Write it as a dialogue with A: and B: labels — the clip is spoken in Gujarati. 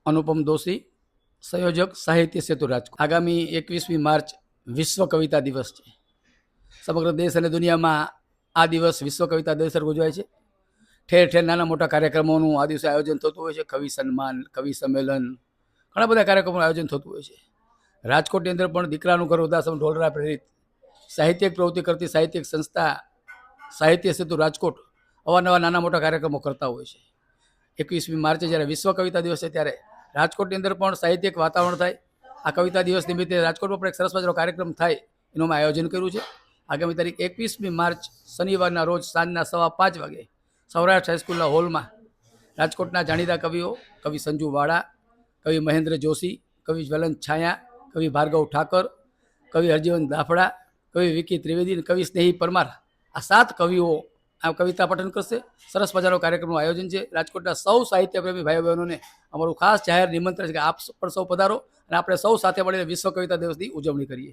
A: अनुपम दोषी, संयोजक साहित्य सेतु राजकोट। आगामी 21 मार्च विश्व कविता दिवस है। समग्र देश और दुनिया में आ दिवस विश्व कविता दिवस उजवाय है। ठेर ठेर नाना मोटा कार्यक्रमों आ दिवसे आयोजन थतुं होय छे। कवि सन्मान, कवि सम्मेलन, घणा बधा कार्यक्रमों आयोजन थतुं होय छे। राजकोटनी अंदर पण दीकरानुं घर वृद्धाश्रम ढोलरा प्रेरित साहित्यिक प्रवृत्ति करती साहित्यिक संस्था साहित्य सेतु राजकोट अवारनवार नाना मोटा कार्यक्रमों करता होय छे। 21 मार्चे જ્યારે વિશ્વ કવિતા દિવસ છે ત્યારે રાજકોટની અંદર પણ સાહિત્યિક વાતાવરણ થાય। આ કવિતા દિવસ નિમિત્તે રાજકોટમાં પણ એક સરસ મજાનો કાર્યક્રમ થાય એનું અમે આયોજન કર્યું છે। આગામી તારીખ 21 માર્ચ શનિવારના રોજ સાંજના 5:15 વાગે સૌરાષ્ટ્ર હાઈસ્કૂલના હોલમાં રાજકોટના જાણીતા કવિઓ કવિ સંજુ વાળા, કવિ મહેન્દ્ર જોશી, કવિ જ્વલંત છાયા, કવિ ભાર્ગવ ઠાકર, કવિ હરજીવન દાફડા, કવિ વિકી ત્રિવેદી અને કવિ સ્નેહી પરમાર આ 7 કવિઓ આ કવિતા પઠન કરશે। સરસ મજાનો કાર્યક્રમનું આયોજન છે। રાજકોટના સૌ સાહિત્યપ્રેમી ભાઈઓ બહેનોને અમારું ખાસ જાહેર નિમંત્રણ છે કે આપ પણ સૌ પધારો અને આપણે સૌ સાથે મળીને વિશ્વ કવિતા દિવસની ઉજવણી કરીએ।